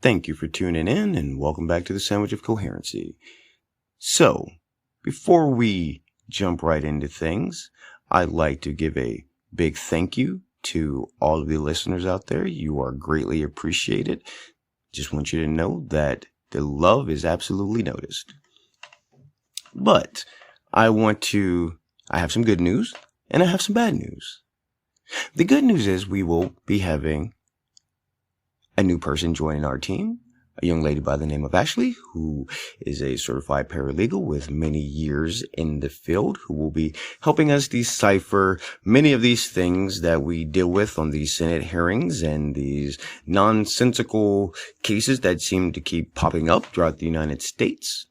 Thank you for tuning in and welcome back to the Sandwich of Coherency. So, before we jump right into things, I'd like to give a big thank you to all of the listeners out there. You are greatly appreciated. Just want you to know that the love is absolutely noticed. But I have some good news and I have some bad news. The good news is we will be having a new person joining our team, a young lady by the name of Ashley, who is a certified paralegal with many years in the field, who will be helping us decipher many of these things that we deal with on these Senate hearings and these nonsensical cases that seem to keep popping up throughout the United States,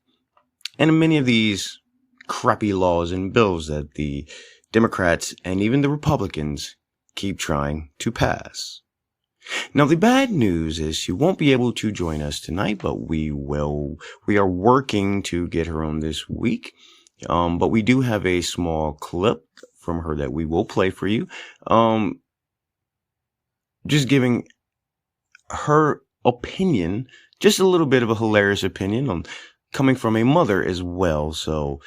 and many of these crappy laws and bills that the Democrats and even the Republicans keep trying to pass. Now, the bad news is she won't be able to join us tonight, but we are working to get her on this week. But we do have a small clip from her that we will play for you. Just giving her opinion, just a little bit of a hilarious opinion coming from a mother as well. So,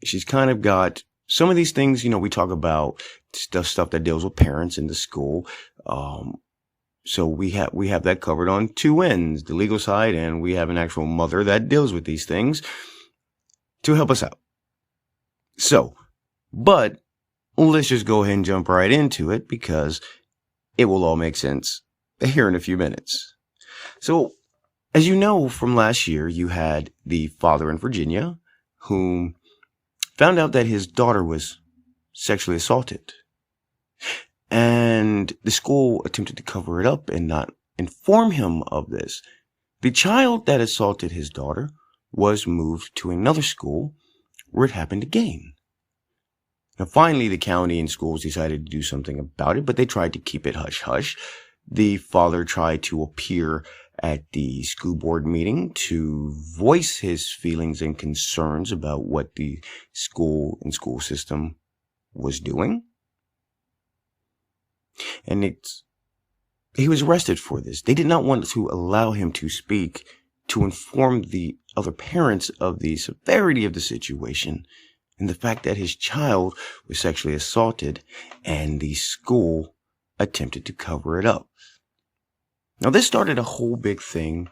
she's kind of got some of these things, we talk about stuff that deals with parents in the school. So we have that covered on two ends, the legal side, and we have an actual mother that deals with these things to help us out. So, but let's just go ahead and jump right into it because it will all make sense here in a few minutes. So, as you know from last year, you had the father in Virginia who found out that his daughter was sexually assaulted. And the school attempted to cover it up and not inform him of this. The child that assaulted his daughter was moved to another school where it happened again. Now, finally, the county and schools decided to do something about it, but they tried to keep it hush-hush. The father tried to appear at the school board meeting to voice his feelings and concerns about what the school and school system was doing. And he was arrested for this. They did not want to allow him to speak to inform the other parents of the severity of the situation and the fact that his child was sexually assaulted and the school attempted to cover it up. Now, this started a whole big thing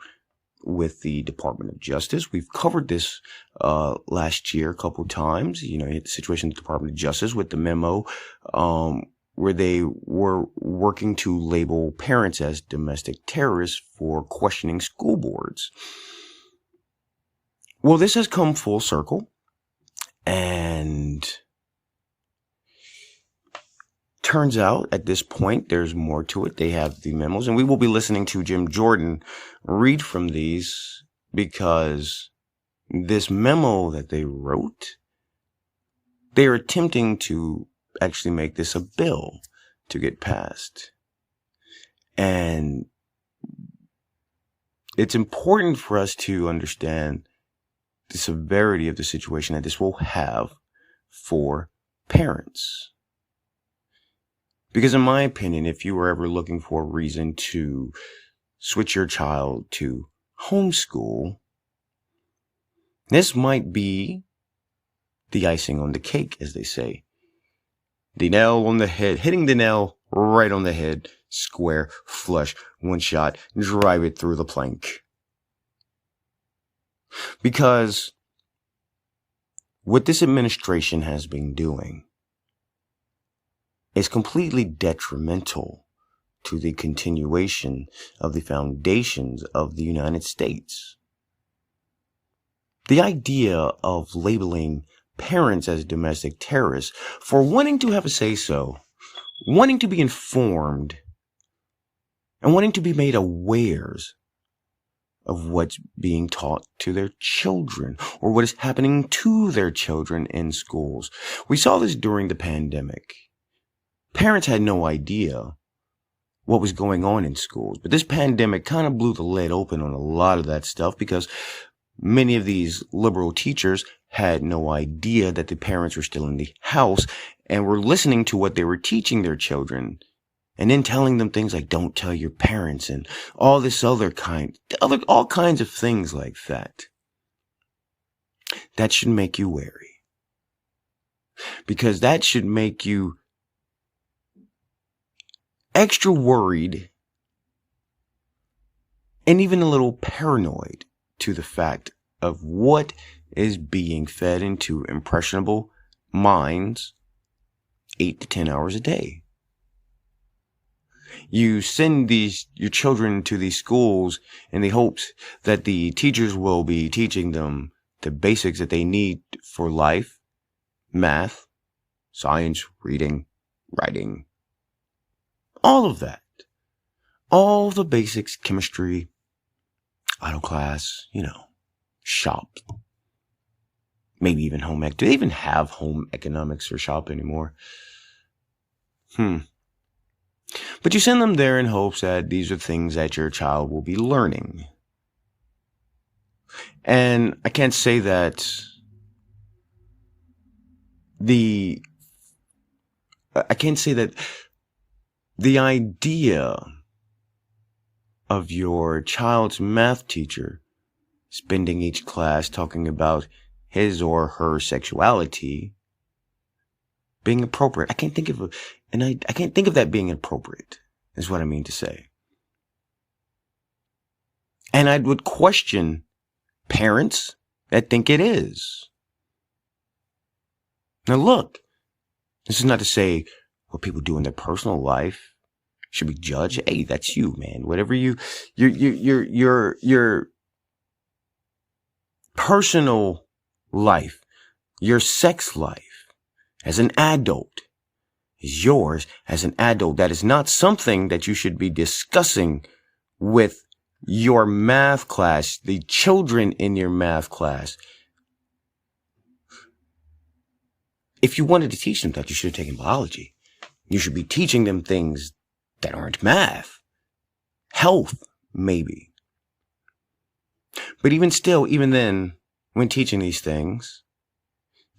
with the Department of Justice. We've covered this last year a couple times. The situation with the Department of Justice with the memo where they were working to label parents as domestic terrorists for questioning school boards. Well, this has come full circle, and turns out at this point there's more to it. They have the memos, and we will be listening to Jim Jordan read from these because this memo that they wrote, they're attempting to actually make this a bill to get passed. And it's important for us to understand the severity of the situation that this will have for parents. Because in my opinion, if you were ever looking for a reason to switch your child to homeschool, this might be the icing on the cake, as they say. The nail on the head, hitting the nail right on the head, square, flush, one shot, drive it through the plank. Because what this administration has been doing is completely detrimental to the continuation of the foundations of the United States. The idea of labeling parents as domestic terrorists for wanting to have a say-so, wanting to be informed, and wanting to be made aware of what's being taught to their children or what is happening to their children in schools. We saw this during the pandemic. Parents had no idea what was going on in schools, but this pandemic kind of blew the lid open on a lot of that stuff because many of these liberal teachers had no idea that the parents were still in the house and were listening to what they were teaching their children And then telling them things like don't tell your parents and all this all kinds of things like that. That should make you wary. Because that should make you extra worried and even a little paranoid to the fact of what is being fed into impressionable minds 8 to 10 hours a day. You send your children to these schools in the hopes that the teachers will be teaching them the basics that they need for life, math, science, reading, writing, all of that. All the basics, chemistry, auto class, shop. Maybe even home ec. Do they even have home economics or shop anymore? But you send them there in hopes that these are things that your child will be learning. And I can't say that the idea of your child's math teacher spending each class talking about his or her sexuality being appropriate. I can't think of that being appropriate, is what I mean to say. And I would question parents that think it is. Now look, this is not to say what people do in their personal life should be judged. Hey, that's you, man. Whatever your personal life, your sex life as an adult is yours as an adult. That is not something that you should be discussing with your math class, the children in your math class. If you wanted to teach them that, you should have taken biology. You should be teaching them things that aren't math. Health, maybe. But even then, when teaching these things,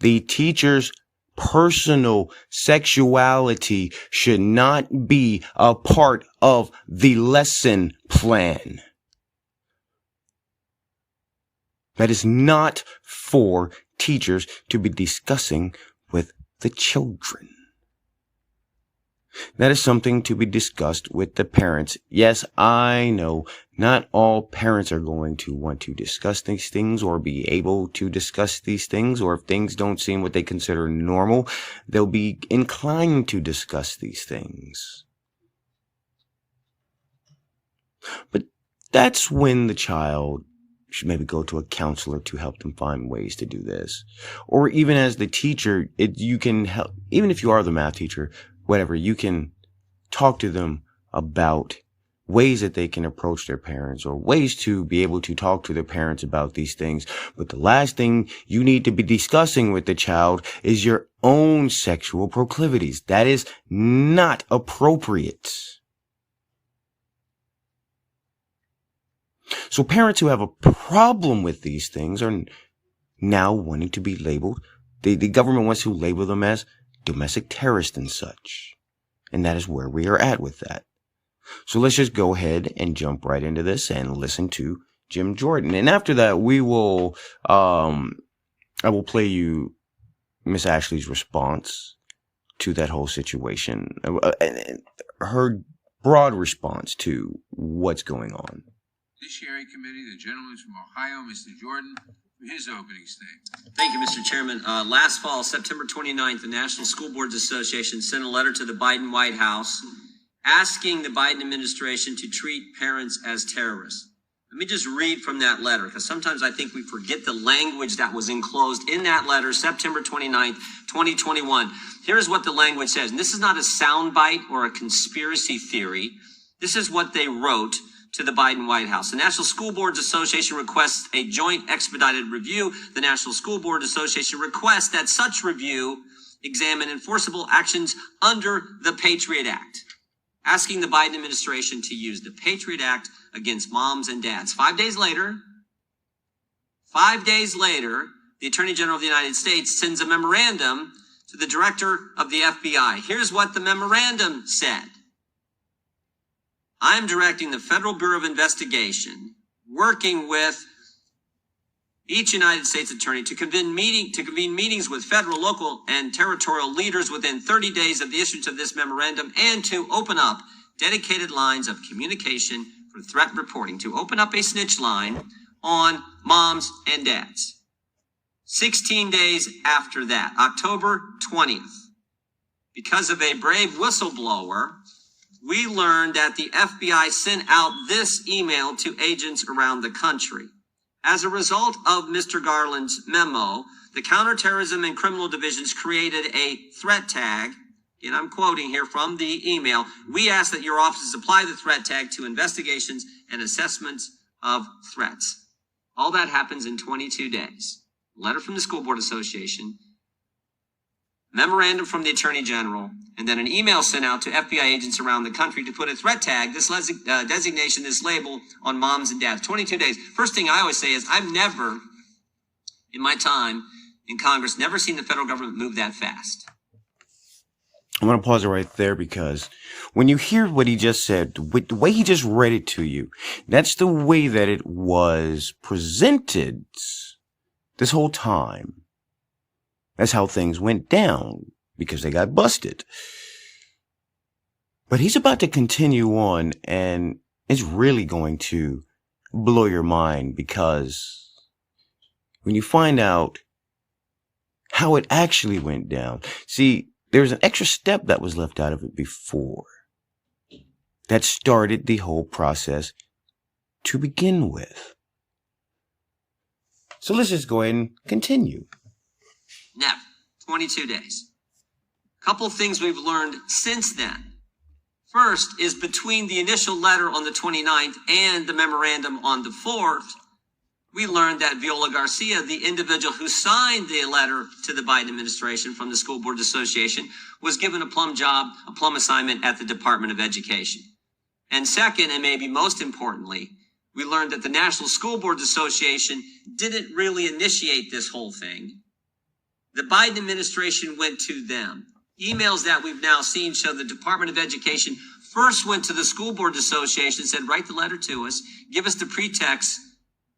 the teacher's personal sexuality should not be a part of the lesson plan. That is not for teachers to be discussing with the children. That is something to be discussed with the parents. Yes, I know not all parents are going to want to discuss these things or be able to discuss these things, or if things don't seem what they consider normal, they'll be inclined to discuss these things. But that's when the child should maybe go to a counselor to help them find ways to do this. Or even as the teacher, you can help, even if you are the math teacher, whatever, you can talk to them about ways that they can approach their parents or ways to be able to talk to their parents about these things. But the last thing you need to be discussing with the child is your own sexual proclivities. That is not appropriate. So parents who have a problem with these things are now wanting to be labeled. The government wants to label them as domestic terrorists and such. And that is where we are at with that. So let's just go ahead and jump right into this and listen to Jim Jordan. And after that, I will play you Miss Ashley's response to that whole situation. Her broad response to what's going on. Judiciary Committee, the gentleman from Ohio, Mr. Jordan, for his opening statement. Thank you, Mr. Chairman. Last fall, September 29th, the National School Boards Association sent a letter to the Biden White House asking the Biden administration to treat parents as terrorists. Let me just read from that letter, because sometimes I think we forget the language that was enclosed in that letter, September 29th, 2021. Here's what the language says. And this is not a soundbite or a conspiracy theory. This is what they wrote to the Biden White House. The National School Boards Association requests a joint expedited review. The National School Board Association requests that such review examine enforceable actions under the Patriot Act, asking the Biden administration to use the Patriot Act against moms and dads. 5 days later, the Attorney General of the United States sends a memorandum to the director of the FBI. Here's what the memorandum said. I am directing the Federal Bureau of Investigation, working with each United States attorney to convene meetings with federal, local, and territorial leaders within 30 days of the issuance of this memorandum, and to open up dedicated lines of communication for threat reporting, to open up a snitch line on moms and dads. 16 days after that, October 20th, because of a brave whistleblower, we learned that the FBI sent out this email to agents around the country. As a result of Mr. Garland's memo, the Counterterrorism and Criminal Divisions created a threat tag, and I'm quoting here from the email. We ask that your offices apply the threat tag to investigations and assessments of threats. All that happens in 22 days. Letter from the School Board Association, memorandum from the Attorney General, and then an email sent out to FBI agents around the country to put a threat tag, this designation, this label on moms and dads. 22 days. First thing I always say is I've never, in my time in Congress, never seen the federal government move that fast. I'm going to pause it right there because when you hear what he just said, the way he just read it to you, that's the way that it was presented this whole time. That's how things went down because they got busted. But he's about to continue on, and it's really going to blow your mind because when you find out how it actually went down, see, there's an extra step that was left out of it before that started the whole process to begin with. So let's just go ahead and continue. Now, 22 days. Couple things we've learned since then. First is between the initial letter on the 29th and the memorandum on the 4th, we learned that Viola Garcia, the individual who signed the letter to the Biden administration from the School Board Association, was given a plum assignment at the Department of Education. And second, and maybe most importantly, we learned that the National School Boards Association didn't really initiate this whole thing. The Biden administration went to them. Emails that we've now seen show the Department of Education first went to the School Board Association and said, write the letter to us, give us the pretext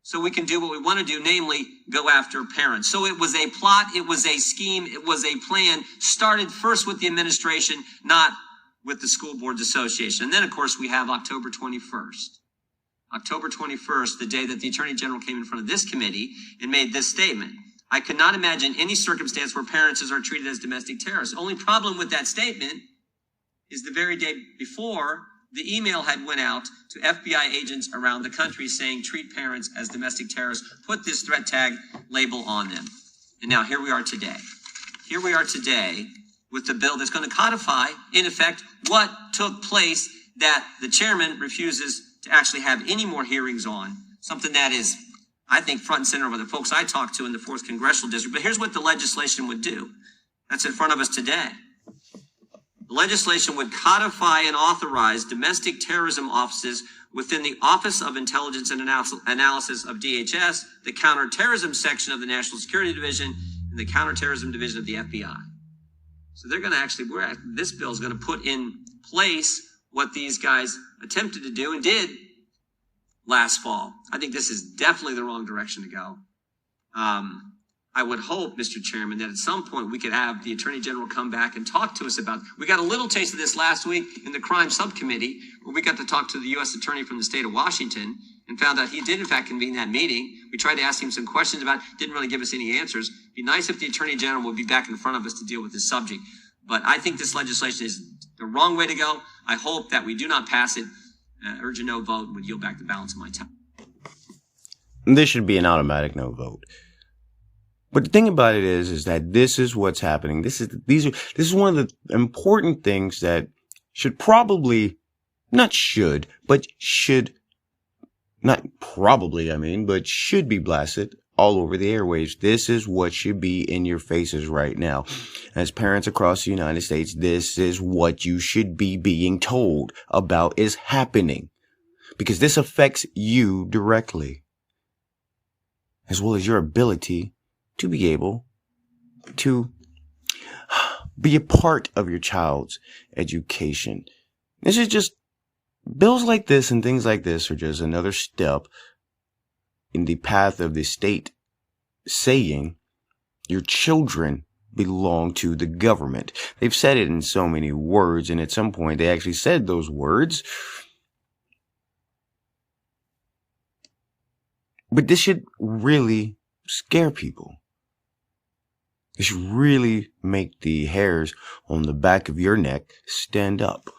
so we can do what we want to do, namely go after parents. So it was a plot, it was a scheme, it was a plan, started first with the administration, not with the School Boards Association. And then, of course, we have October 21st. October 21st, the day that the Attorney General came in front of this committee and made this statement. I could not imagine any circumstance where parents are treated as domestic terrorists. Only problem with that statement is the very day before, the email had went out to FBI agents around the country saying treat parents as domestic terrorists, put this threat tag label on them. And now here we are today. Here we are today with the bill that's going to codify, in effect, what took place that the chairman refuses to actually have any more hearings on, something that is, I think, front and center with the folks I talked to in the 4th Congressional District. But here's what the legislation would do. That's in front of us today. The legislation would codify and authorize domestic terrorism offices within the Office of Intelligence and Analysis of DHS, the Counterterrorism Section of the National Security Division, and the Counterterrorism Division of the FBI. So they're going to actually, this bill is going to put in place what these guys attempted to do and did last fall. I think this is definitely the wrong direction to go. I would hope, Mr. Chairman, that at some point we could have the Attorney General come back and talk to us about, we got a little taste of this last week in the crime subcommittee, where we got to talk to the U.S. Attorney from the state of Washington and found out he did in fact convene that meeting. We tried to ask him some questions about it, didn't really give us any answers. It'd be nice if the Attorney General would be back in front of us to deal with this subject. But I think this legislation is the wrong way to go. I hope that we do not pass it. Urge a no vote and would yield back the balance of my time. This should be an automatic no vote. But the thing about it is that this is what's happening. This is one of the important things that should probably, but should be blasted all over the airwaves. This is what should be in your faces right now. As parents across the United States, this is what you should be being told about is happening. Because this affects you directly. As well as your ability to be able to be a part of your child's education. This is just bills like this and things like this are just another step in the path of the state saying your children belong to the government. They've said it in so many words, and at some point they actually said those words. But this should really scare people. It should really make the hairs on the back of your neck stand up.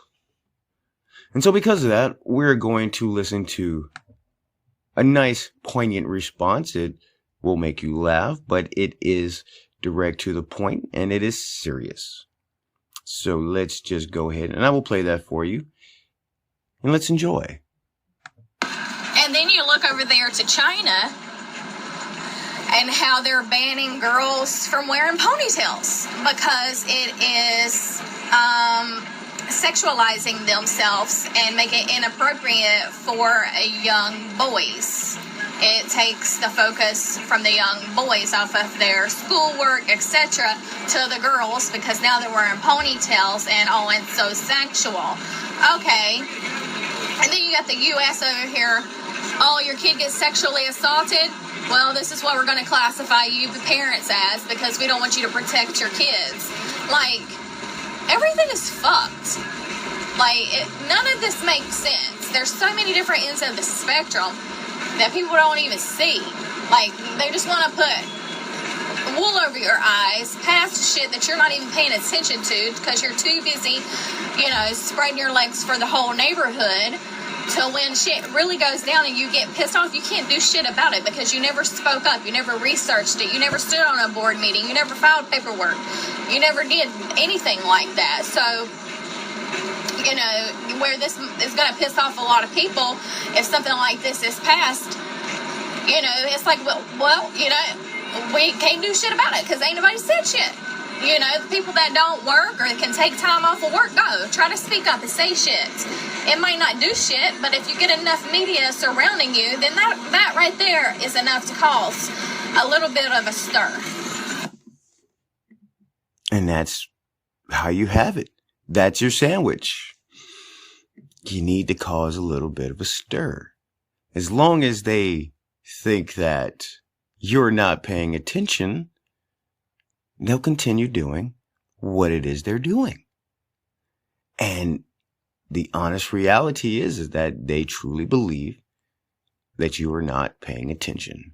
And so because of that, we're going to listen to a nice, poignant response. It will make you laugh, but it is direct to the point, and it is serious. So let's just go ahead, and I will play that for you, and let's enjoy. And then you look over there to China and how they're banning girls from wearing ponytails because it is sexualizing themselves and making it inappropriate for young boys. It takes the focus from the young boys off of their schoolwork, etc., to the girls because now they're wearing ponytails and oh, it's so sexual. Okay. And then you got the U.S. over here. Oh, your kid gets sexually assaulted? Well, this is what we're going to classify you, the parents, as because we don't want you to protect your kids. Like, everything is fucked. Like, none of this makes sense. There's so many different ends of the spectrum that people don't even see. Like, they just want to put wool over your eyes past shit that you're not even paying attention to because you're too busy, spreading your legs for the whole neighborhood. So when shit really goes down and you get pissed off, you can't do shit about it because you never spoke up, you never researched it, you never stood on a board meeting, you never filed paperwork, you never did anything like that. So, where this is going to piss off a lot of people if something like this is passed, it's like, well, we can't do shit about it because ain't nobody said shit. The people that don't work or can take time off of work, go. Try to speak up and say shit. It might not do shit, but if you get enough media surrounding you, then that right there is enough to cause a little bit of a stir. And that's how you have it. That's your sandwich. You need to cause a little bit of a stir. As long as they think that you're not paying attention, they'll continue doing what it is they're doing. And the honest reality is that they truly believe that you are not paying attention.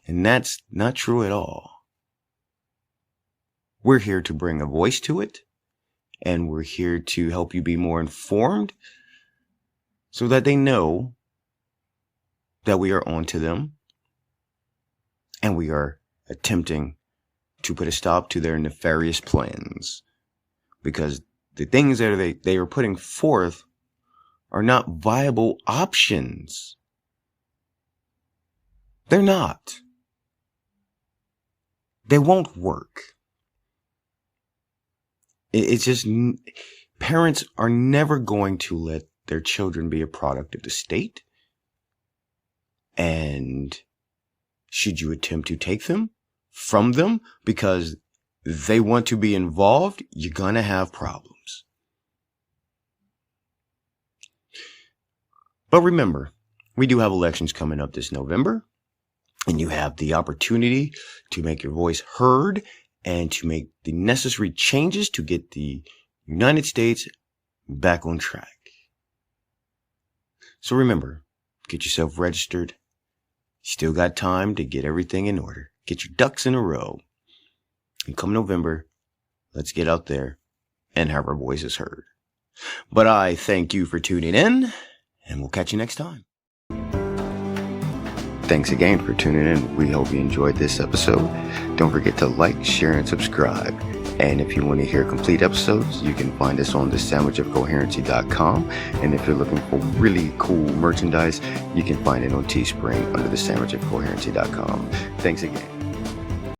And that's not true at all. We're here to bring a voice to it, and we're here to help you be more informed so that they know that we are on to them and we are attempting to put a stop to their nefarious plans, because the things that they are putting forth are not viable options. They're not. They won't work. It's just, parents are never going to let their children be a product of the state. And should you attempt to take them from them because they want to be involved, you're going to have problems. But remember, we do have elections coming up this November, and you have the opportunity to make your voice heard and to make the necessary changes to get the United States back on track. So remember, get yourself registered. Still got time to get everything in order. Get your ducks in a row. And come November, let's get out there and have our voices heard. But I thank you for tuning in, and we'll catch you next time. Thanks again for tuning in. We hope you enjoyed this episode. Don't forget to like, share, and subscribe. And if you want to hear complete episodes, you can find us on thesandwichofcoherency.com. And if you're looking for really cool merchandise, you can find it on Teespring under thesandwichofcoherency.com. Thanks again.